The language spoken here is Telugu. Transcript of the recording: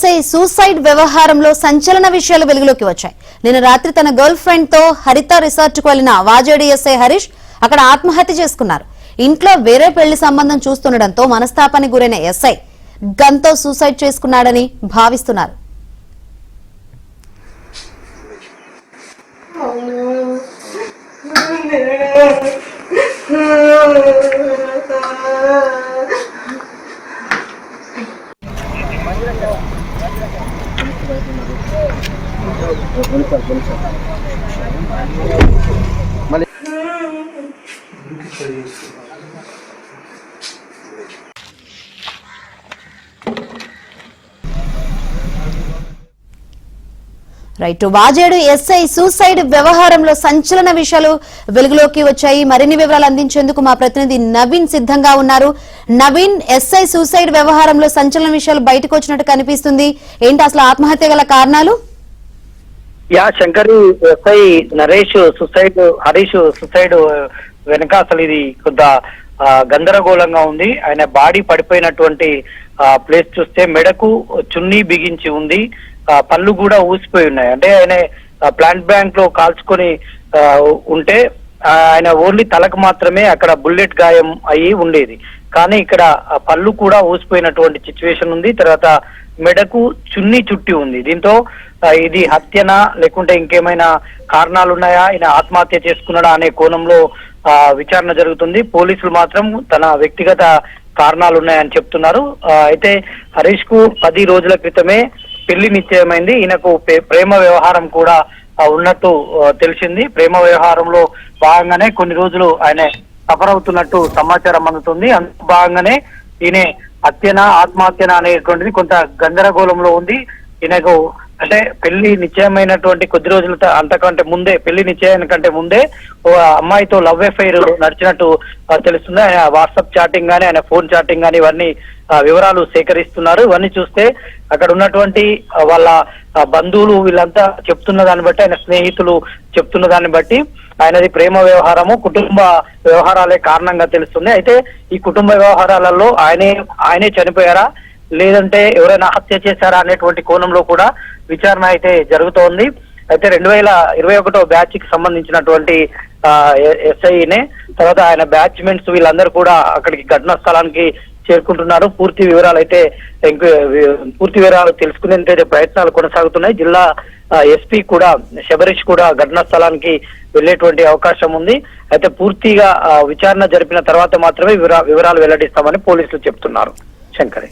ఎస్ఐ సూసైడ్ వ్యవహారంలో సంచలన విషయాలు వెలుగులోకి వచ్చాయి. నిన్న రాత్రి తన గర్ల్ ఫ్రెండ్ తో హరిత రిసార్ట్ కు వెళ్లిన వాజేడు ఎస్ఐ హరీష్ అక్కడ ఆత్మహత్య చేసుకున్నారు. ఇంట్లో వేరే పెళ్లి సంబంధం చూస్తుండటంతో మనస్తాపానికి గురైన ఎస్ఐ గన్తో సూసైడ్ చేసుకున్నాడని భావిస్తున్నారు. రైట్, వాజేడు ఎస్ఐ సూసైడ్ వ్యవహారంలో సంచలన విషయాలు వెలుగులోకి వచ్చాయి. మరిన్ని వివరాలు అందించేందుకు మా ప్రతినిధి నవీన్ సిద్ధంగా ఉన్నారు. నవీన్, ఎస్ఐ సూసైడ్ వ్యవహారంలో సంచలన విషయాలు బయటకు వచ్చినట్టు కనిపిస్తుంది. ఏంటి అసలు ఆత్మహత్య గల కారణాలు? శంకరి, ఎస్ఐ హరీష్ సుసైడ్ వెనక అసలు ఇది కొంత గందరగోళంగా ఉంది. ఆయన బాడీ పడిపోయినటువంటి ప్లేస్ చూస్తే మెడకు చున్నీ బిగించి ఉంది, పళ్ళు కూడా ఊసిపోయి ఉన్నాయి. అంటే ఆయన ప్లాంట్ బ్యాంక్ లో కాల్చుకొని ఉంటే ఆయన ఓన్లీ తలకు మాత్రమే అక్కడ బుల్లెట్ గాయం అయ్యి ఉండేది. కానీ ఇక్కడ పళ్ళు కూడా ఊసిపోయినటువంటి సిచ్యువేషన్ ఉంది. తర్వాత మెడకు చున్నీ చుట్టి ఉంది. దీంతో ఇది హత్యనా లేకుంటే ఇంకేమైనా కారణాలు ఉన్నాయా, ఆయన ఆత్మహత్య చేసుకున్నాడా అనే కోణంలో విచారణ జరుగుతుంది. పోలీసులు మాత్రం తన వ్యక్తిగత కారణాలు ఉన్నాయని చెప్తున్నారు. అయితే హరీష్ కు 10 రోజుల క్రితమే పెళ్లి నిశ్చయమైంది. ఈయనకు ప్రేమ వ్యవహారం కూడా ఉన్నట్టు తెలిసింది. ప్రేమ వ్యవహారంలో భాగంగానే కొన్ని రోజులు ఆయన సఫర్ అవుతున్నట్టు సమాచారం అందుతుంది. అందులో భాగంగానే ఈయన హత్యనా ఆత్మహత్యనా అనేటువంటిది కొంత గందరగోళంలో ఉంది. ఈయనకు అంటే పెళ్లి నిశ్చయమైనటువంటి కొద్ది రోజుల అంతకంటే ముందే, పెళ్లి నిశ్చయానికంటే ముందే ఓ అమ్మాయితో లవ్ అఫైర్ నడిచినట్టు తెలుస్తుంది. ఆయన వాట్సాప్ చాటింగ్ గానీ, ఆయన ఫోన్ చాటింగ్ గానీ ఇవన్నీ వివరాలు సేకరిస్తున్నారు. ఇవన్నీ చూస్తే అక్కడ ఉన్నటువంటి వాళ్ళ బంధువులు వీళ్ళంతా చెప్తున్న దాన్ని బట్టి, ఆయన స్నేహితులు చెప్తున్న దాన్ని బట్టి ఆయనది ప్రేమ వ్యవహారము, కుటుంబ వ్యవహారాలే కారణంగా తెలుస్తుంది. అయితే ఈ కుటుంబ వ్యవహారాలలో ఆయనే చనిపోయారా లేదంటే ఎవరైనా హత్య చేశారా అనేటువంటి కోణంలో కూడా విచారణ అయితే జరుగుతోంది. అయితే 2021 బ్యాచ్ కి సంబంధించినటువంటి ఎస్ఐనే, తర్వాత ఆయన బ్యాచ్మెంట్స్ వీళ్ళందరూ కూడా అక్కడికి ఘటనా స్థలానికి చేరుకుంటున్నారు. పూర్తి వివరాలు తెలుసుకునేందుకు ప్రయత్నాలు కొనసాగుతున్నాయి. జిల్లా ఎస్పీ కూడా శబరీష్ కూడా ఘటనా స్థలానికి వెళ్లేటువంటి అవకాశం ఉంది. అయితే పూర్తిగా విచారణ జరిపిన తర్వాత మాత్రమే వివరాలు వెల్లడిస్తామని పోలీసులు చెప్తున్నారు. శంకరి.